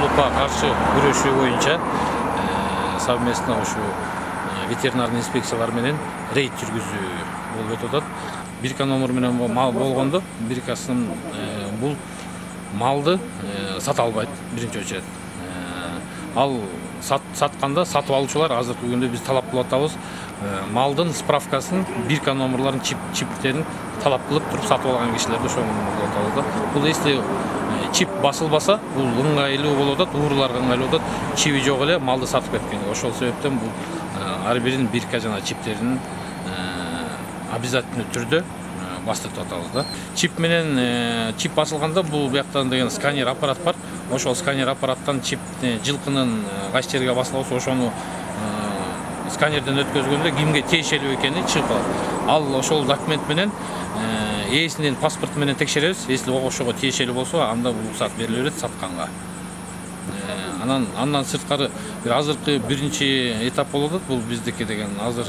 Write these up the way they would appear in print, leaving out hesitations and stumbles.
ошолукка каршы күрөшүү боюнча совместно ушу ветеринарный инспекциялар менен рейд жүргүзүү болуп атат. Бирка номер менен мал болгондо биркасын бул малды сата албайт биринчи очередь. Ал сатканда сатып алуучулар азыркы күндө биз талап кылып атабыз. Малдын справкасын, бирка номерларын, чиптерин талап кылып туруп сатып алган кишилерди ошону болуп атабыз. Бул если чип басылбаса, бул ыңгайлуу болуп атат, ууруларга ыңгайлуу болуп атат. Чиби жок эле малды сатып кеткен. Ошол себептен бул ар бирин бирка жана чиптерин обязательно түрдө бастырып атабыз да. Чип менен чип басылганда бул бияктан деген сканер аппарат бар. Ошол сканер аппараттан чип жылкынын кайсы жерге басыла болсо ошону сканерден өткөзгөндө кимге тиешелүү экени чыгып калат. Ал ошол документ менен ээсинин паспорту менен текшеребиз. Если ошого тиешелүү болсо, анда уруксат бериле берет сатканга. Андан сырткары азыркы биринчи этап болуп атат. Бул биздики деген азыр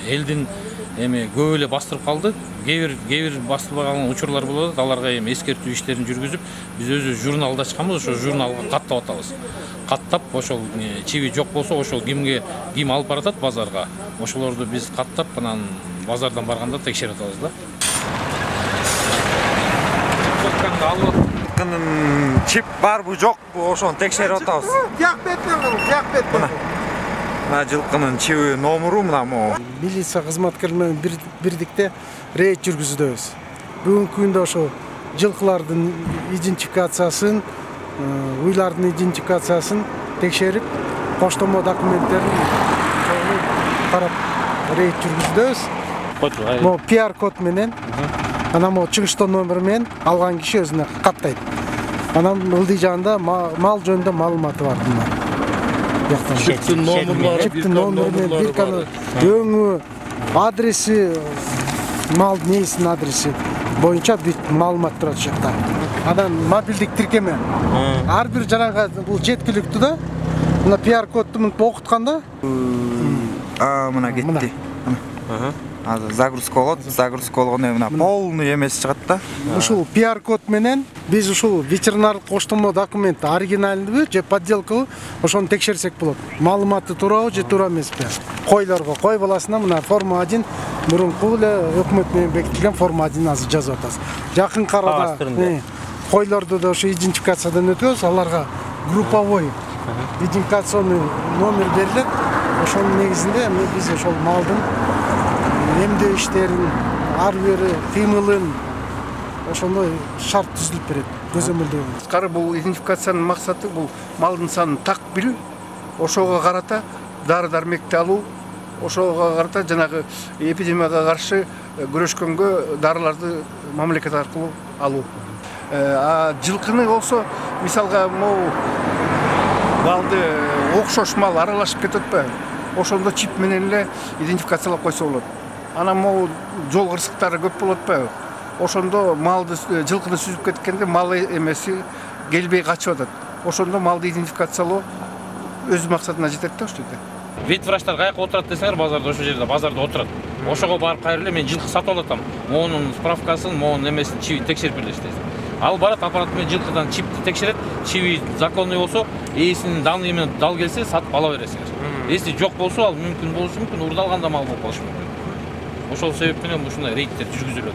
элдин эми көп эле бастырып калды. Кээ бир бастырбаган учурлар болуп атат. Аларга эми эскертүү иштерин жүргүзүп, биз өзү журналда ачканбыз, ошо журналга каттап атабыз. Каттап, ошол чиби жок болсо, ошол ким алып баратат базарга. Ошолорду биз каттап, анан базардан барганда текшерип атабыз да. Чип барбы жокпу ошону текшерип атабыз. Тияк бетмен. Мына жылкынын чиби номеру мына могу. Милиция кызматкерлери менен бирдикте рейд жүргүзүбүз. Бүгүнкү күндө ошо жылкылардын идентификациясын, уйлардын идентификациясын текшерип, коштомо документтерин карап рейд жүргүзүбүз. Могу PR код менен, анан могу чыгыштоо номери менен алган киши өзүнө каттайт. Анан ылдый жанында мал жөнүндө маалыматы бар мына. Чиптин номерлери, бирканы өңү, адреси, малдын ээсинин адреси боюнча бүт маалымат турат ушакта. Анан мобилдик тиркеме. Ар бир жаранга бул жеткиликтүү да. Мына PR кодду мынтип окутканда, мына кетти. Азыр загрузка болот, загрузка болгондо мына полный эмеси чыгат да. Ушул PR код менен биз ушул ветеринарлык коштомо документ оригиналдыбы же подделкабы ошону текшерсек болот. Маалыматы туурабы же туура эмеспи? Койлорго, кой баласына мына форма 1 мурунку эле өкмөт менен бекитилген форма 1 азыр жазып атабыз. Жакынкы арада койлорду да ошо идентификациядан өтөбүз, аларга групповой идентификационный номер берилет. Ошонун негизинде биз ошол малдын эмдөө иштерин, ар бири кыймылын ошондой шарт түзүлүп берет, көзөмөлдөө. Кары бул идентификациянын максаты бул малдын санын так билүү, ошого карата дары-дармекти алуу, ошого карата жанагы эпидемияга каршы күрөшкөнгө дарыларды мамлекет аркылуу алуу. Жылкыны болсо, мисалга могу балды окшош мал аралашып кетет ба, ошондо чип менен эле идентификациялап койсо болот. Анан могу жол кырсыктары көп болот ба, ошондо малды жылкыны сүзүп кеткенде мал эмеси келбей качып атат. Ошондо малды идентификациялоо өз максатына жетет да ошол жерде. Ветврачтар каяка отурат десеңер, базарда ошол жерде базарда отурат. Ошого барып кайрыле мен жылкы сатып алатам. Монун справкасын, монун эмесин чиби текшерип берилиш дейсиз. Ал барат аппарат менен жылкыдан чипти текшерет, чиби законный болсо, ээсинин данные менен дал келсе сатып ала бересиңер. Если жок болсо, ал мүмкүн болушу мүмкүн, урдалган да мал болуп калышы мүмкүн. Ошол себеп менен ушундай рейдтер жүргүзүлөт.